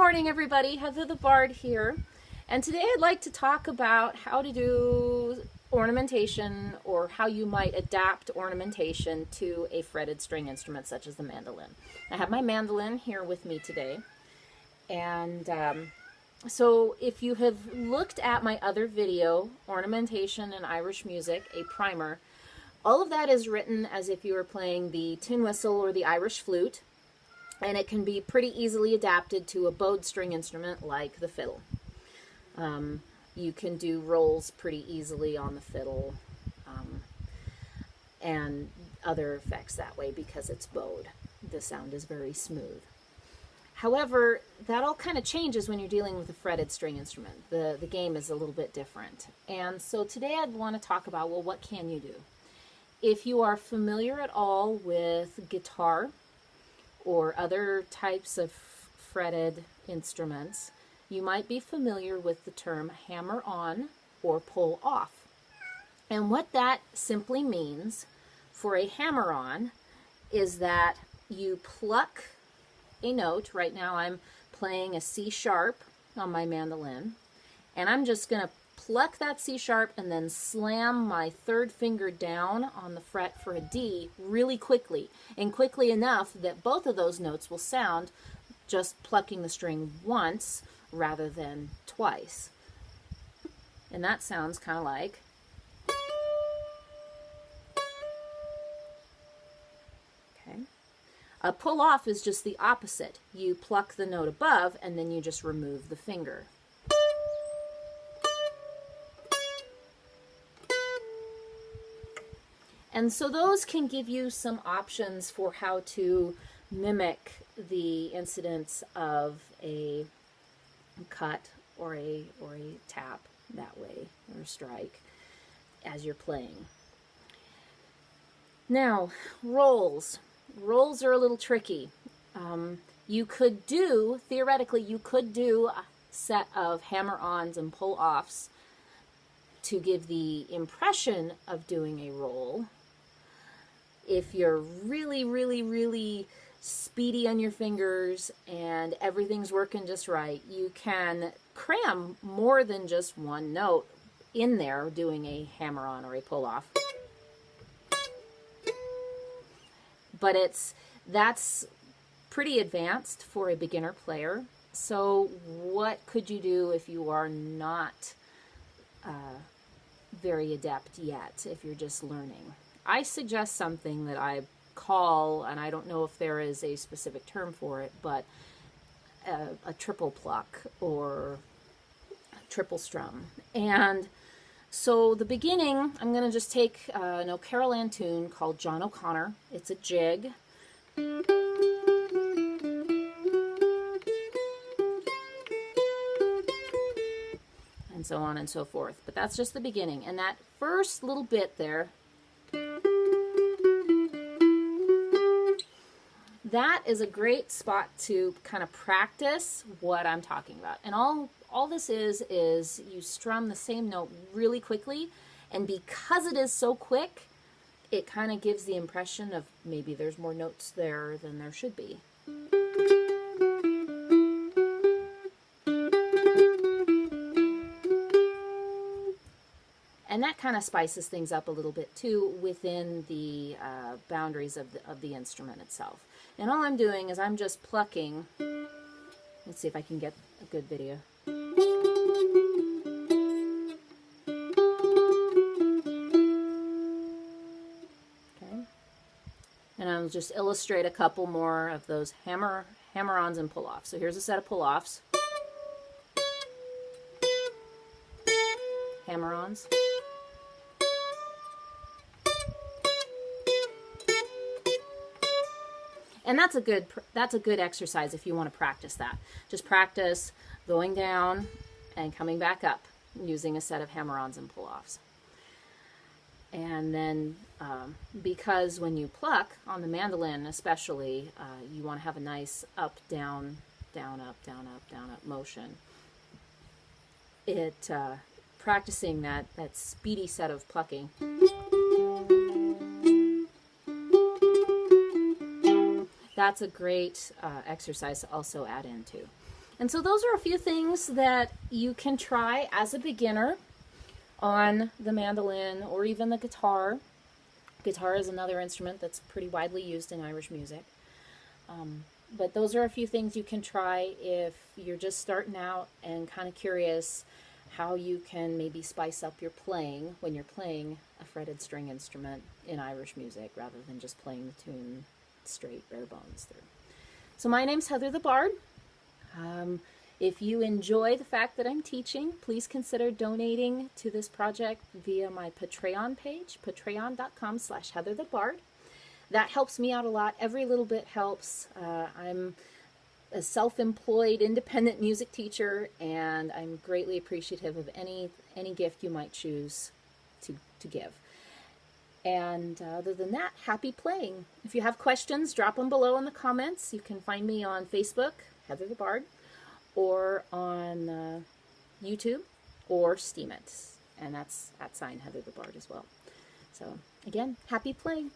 morning, everybody. Heather the Bard here, and today I'd like to talk about how to do ornamentation, or how you might adapt ornamentation to a fretted string instrument such as the mandolin. I have my mandolin here with me today, and so if you have looked at my other video, Ornamentation and Irish Music, a primer, all of that is written as if you were playing the tin whistle or the Irish flute. And it can be pretty easily adapted to a bowed string instrument like the fiddle. You can do rolls pretty easily on the fiddle and other effects that way because it's bowed. The sound is very smooth. However, that all kind of changes when you're dealing with a fretted string instrument. The game is a little bit different. And so today I'd want to talk about, well, what can you do? If you are familiar at all with guitar, or other types of fretted instruments, you might be familiar with the term hammer on or pull off. And what that simply means for a hammer on is that you pluck a note. Right now I'm playing a C sharp on my mandolin, and I'm just going to pluck that C sharp and then slam my third finger down on the fret for a D really quickly, and quickly enough that both of those notes will sound just plucking the string once rather than twice. And that sounds kind of like. Okay. A pull off is just the opposite. You pluck the note above and then you just remove the finger. And so those can give you some options for how to mimic the incidence of a cut or a tap that way, or a strike, as you're playing. Now, rolls. Rolls are a little tricky. You could do, theoretically, you could do a set of hammer-ons and pull-offs to give the impression of doing a roll. If you're really speedy on your fingers and everything's working just right, you can cram more than just one note in there doing a hammer-on or a pull-off. But that's pretty advanced for a beginner player. So what could you do if you are not very adept yet, if you're just learning? I suggest something that I call, and I don't know if there is a specific term for it, but a triple pluck or triple strum. And so the beginning, I'm going to just take an O'Carroll Ann tune called John O'Connor. It's a jig. And so on and so forth. But that's just the beginning. And that first little bit there, that is a great spot to kind of practice what I'm talking about. And all this is you strum the same note really quickly, and because it is so quick, it kind of gives the impression of maybe there's more notes there than there should be. And that kind of spices things up a little bit too within the boundaries of the instrument itself. And all I'm doing is I'm just plucking. Let's see if I can get a good video. Okay. And I'll just illustrate a couple more of those hammer-ons and pull-offs. So here's a set of pull-offs. Hammer-ons. And that's a good exercise if you want to practice that. Just practice going down and coming back up using a set of hammer-ons and pull-offs. And then because when you pluck on the mandolin especially, you want to have a nice up, down, down, up, down, up, down, up motion. Practicing that speedy set of plucking. That's a great exercise to also add into. And so those are a few things that you can try as a beginner on the mandolin or even the guitar. Guitar is another instrument that's pretty widely used in Irish music. But those are a few things you can try if you're just starting out and kind of curious how you can maybe spice up your playing when you're playing a fretted string instrument in Irish music rather than just playing the tune straight bare bones through. So my name's Heather the Bard. If you enjoy the fact that I'm teaching, please consider donating to this project via my Patreon page, patreon.com/HeatherTheBard. That helps me out a lot. Every little bit helps. I'm a self-employed independent music teacher, and I'm greatly appreciative of any gift you might choose to give. And other than that, happy playing. If you have questions, drop them below in the comments. You can find me on Facebook, Heather the Bard, or on YouTube or Steemit, and that's @ Heather the Bard as well. So again, happy playing.